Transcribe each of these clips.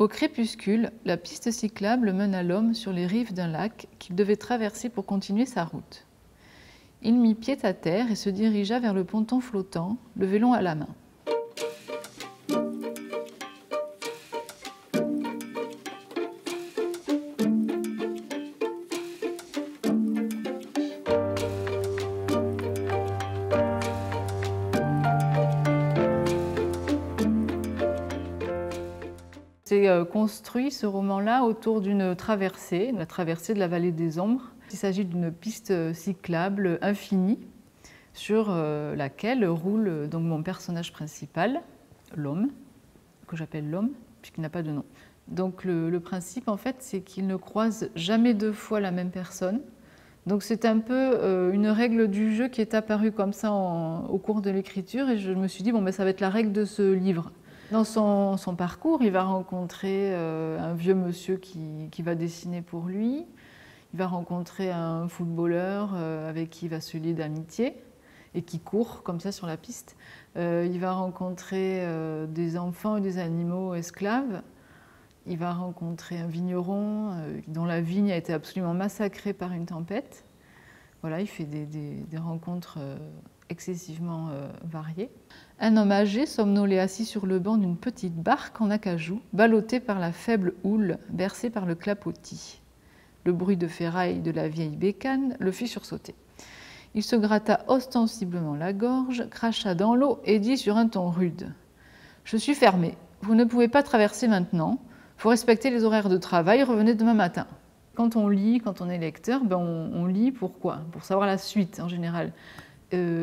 Au crépuscule, la piste cyclable mène à l'homme sur les rives d'un lac qu'il devait traverser pour continuer sa route. Il mit pied à terre et se dirigea vers le ponton flottant, le vélon à la main. C'est construit, ce roman-là, autour d'une traversée, la traversée de la vallée des Ombres. Il s'agit d'une piste cyclable infinie sur laquelle roule donc mon personnage principal, l'homme, que j'appelle l'homme, puisqu'il n'a pas de nom. Donc le principe, en fait, c'est qu'il ne croise jamais deux fois la même personne. Donc c'est un peu une règle du jeu qui est apparue comme ça au cours de l'écriture, et je me suis dit, bon, ben, ça va être la règle de ce livre. Dans son parcours, il va rencontrer un vieux monsieur qui va dessiner pour lui. Il va rencontrer un footballeur avec qui il va se lier d'amitié et qui court comme ça sur la piste. Il va rencontrer des enfants et des animaux esclaves. Il va rencontrer un vigneron dont la vigne a été absolument massacrée par une tempête. Voilà, il fait des rencontres excessivement variées. Un homme âgé, somnolé assis sur le banc d'une petite barque en acajou, ballotté par la faible houle, bercé par le clapotis. Le bruit de ferraille de la vieille bécane le fit sursauter. Il se gratta ostensiblement la gorge, cracha dans l'eau et dit sur un ton rude : « Je suis fermé, vous ne pouvez pas traverser maintenant, il faut respecter les horaires de travail, revenez demain matin. » Quand on lit, quand on est lecteur, ben on lit pourquoi ? Pour savoir la suite en général.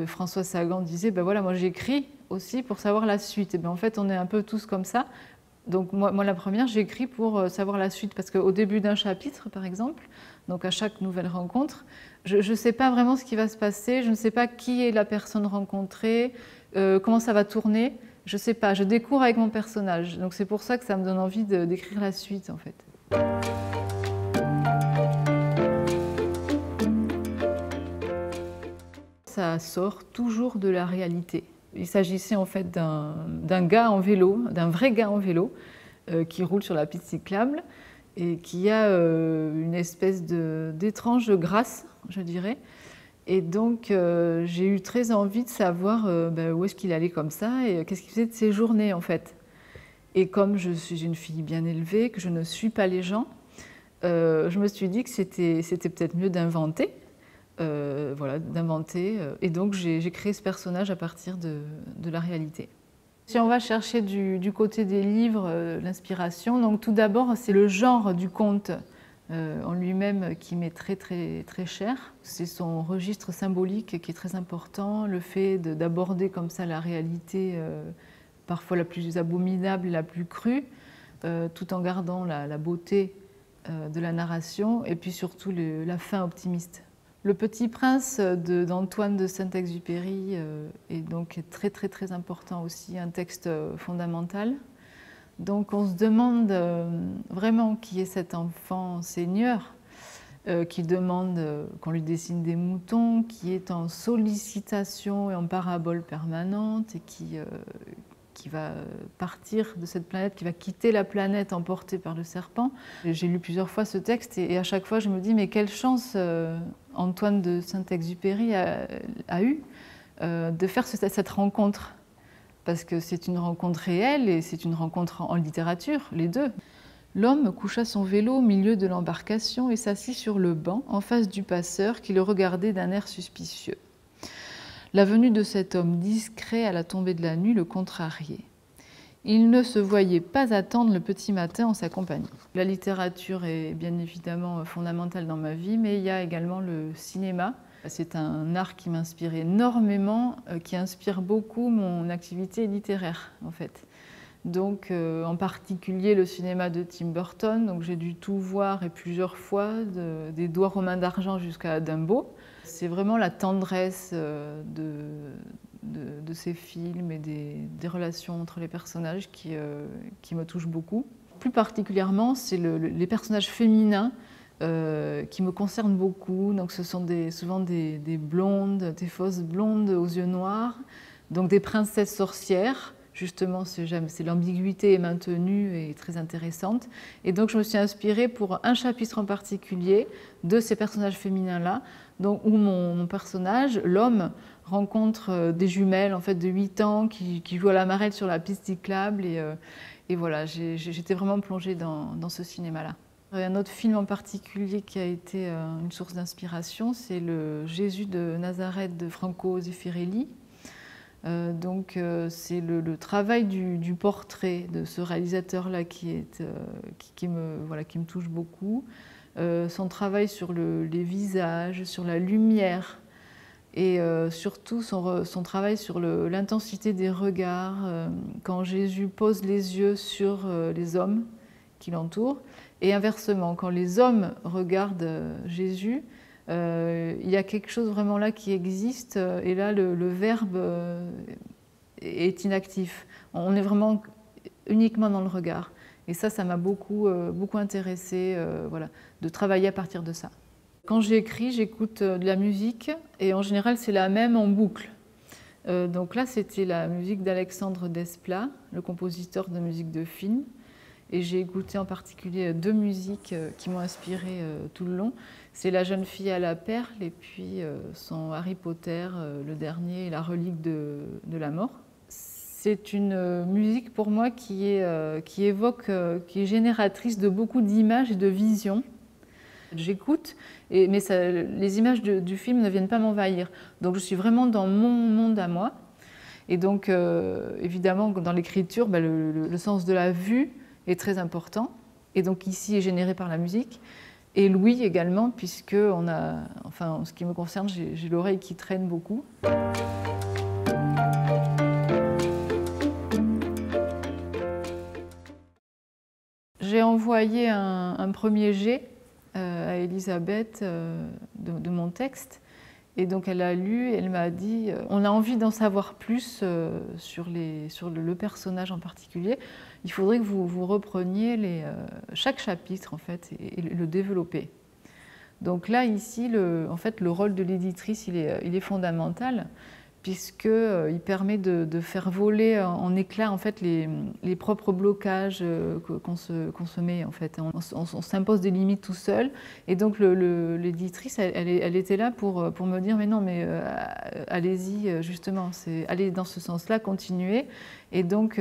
François Sagan disait, ben voilà, moi j'écris aussi pour savoir la suite. Et ben en fait, on est un peu tous comme ça. Donc moi la première, j'écris pour savoir la suite, parce qu'au début d'un chapitre, par exemple, donc à chaque nouvelle rencontre, je ne sais pas vraiment ce qui va se passer, je ne sais pas qui est la personne rencontrée, comment ça va tourner, je ne sais pas, je découvre avec mon personnage. Donc c'est pour ça que ça me donne envie d'écrire la suite, en fait. Ça sort toujours de la réalité. Il s'agissait en fait d'un gars en vélo, d'un vrai gars en vélo, qui roule sur la piste cyclable et qui a une espèce d'étrange grâce, je dirais. Et donc j'ai eu très envie de savoir où est-ce qu'il allait comme ça et qu'est-ce qu'il faisait de ses journées en fait. Et comme je suis une fille bien élevée, que je ne suis pas les gens, je me suis dit que c'était peut-être mieux d'inventer. Voilà, d'inventer. Et donc j'ai créé ce personnage à partir de la réalité. Si on va chercher du côté des livres l'inspiration, donc tout d'abord c'est le genre du conte en lui-même qui m'est très cher. C'est son registre symbolique qui est très important, le fait d'aborder comme ça la réalité parfois la plus abominable et la plus crue, tout en gardant la beauté de la narration et puis surtout la fin optimiste. Le Petit Prince d'Antoine de Saint-Exupéry est donc très important aussi, un texte fondamental. Donc on se demande vraiment qui est cet enfant seigneur qui demande qu'on lui dessine des moutons, qui est en sollicitation et en parabole permanente et qui va partir de cette planète, qui va quitter la planète emportée par le serpent. J'ai lu plusieurs fois ce texte et à chaque fois je me dis mais quelle chance Antoine de Saint-Exupéry a eu de faire cette rencontre. Parce que c'est une rencontre réelle et c'est une rencontre en littérature, les deux. L'homme coucha son vélo au milieu de l'embarcation et s'assit sur le banc en face du passeur qui le regardait d'un air suspicieux. La venue de cet homme discret à la tombée de la nuit le contrariait. Il ne se voyait pas attendre le petit matin en sa compagnie. La littérature est bien évidemment fondamentale dans ma vie, mais il y a également le cinéma. C'est un art qui m'inspire énormément, qui inspire beaucoup mon activité littéraire en fait. Donc en particulier le cinéma de Tim Burton, donc j'ai dû tout voir et plusieurs fois, des Doigts romains d'argent jusqu'à Dumbo. C'est vraiment la tendresse de ces films et des relations entre les personnages qui me touchent beaucoup. Plus particulièrement, c'est les personnages féminins qui me concernent beaucoup. Donc, ce sont souvent des blondes, des fausses blondes aux yeux noirs, donc des princesses sorcières justement, c'est l'ambiguïté est maintenue et très intéressante. Et donc, je me suis inspirée pour un chapitre en particulier de ces personnages féminins-là, où mon personnage, l'homme, rencontre des jumelles en fait, de 8 ans qui jouent à la marelle sur la piste cyclable. Et voilà, j'étais vraiment plongée dans ce cinéma-là. Un autre film en particulier qui a été une source d'inspiration, c'est le Jésus de Nazareth de Franco Zeffirelli. C'est le travail du portrait de ce réalisateur-là qui me touche beaucoup. Son travail sur les visages, sur la lumière et surtout son travail sur l'intensité des regards quand Jésus pose les yeux sur les hommes qui l'entourent et inversement, quand les hommes regardent Jésus, il y a quelque chose vraiment là qui existe et là le verbe est inactif. On est vraiment uniquement dans le regard. Et ça m'a beaucoup intéressée voilà, de travailler à partir de ça. Quand j'écris, j'écoute de la musique et en général c'est la même en boucle. Donc là c'était la musique d'Alexandre Desplat, le compositeur de musique de film. Et j'ai écouté en particulier 2 musiques qui m'ont inspirée tout le long. C'est La jeune fille à la perle et puis son Harry Potter, le dernier, La relique de la mort. C'est une musique pour moi qui est génératrice de beaucoup d'images et de visions. J'écoute, mais les images du film ne viennent pas m'envahir. Donc je suis vraiment dans mon monde à moi. Et donc évidemment dans l'écriture, le sens de la vue est très important, et donc ici est généré par la musique, et l'ouïe également, puisque en ce qui me concerne, j'ai l'oreille qui traîne beaucoup. J'ai envoyé un premier jet à Elisabeth de mon texte, et donc elle a lu et elle m'a dit on a envie d'en savoir plus sur le personnage en particulier. Il faudrait que vous repreniez chaque chapitre en fait et le développer. Donc là ici le rôle de l'éditrice il est fondamental puisqu'il permet de faire voler en éclats en fait, les propres blocages qu'on se met. En fait. On s'impose des limites tout seul. Et donc l'éditrice, elle était là pour me dire « mais non, mais allez-y, justement, allez dans ce sens-là, continuez ». Et donc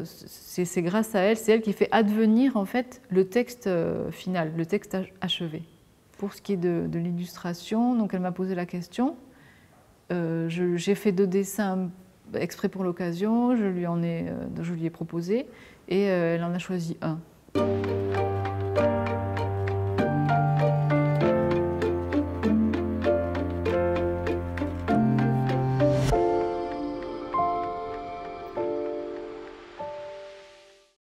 c'est grâce à elle, c'est elle qui fait advenir en fait, le texte final, le texte achevé. Pour ce qui est de l'illustration, donc elle m'a posé la question. J'ai fait 2 dessins exprès pour l'occasion, je lui ai proposé et elle en a choisi un.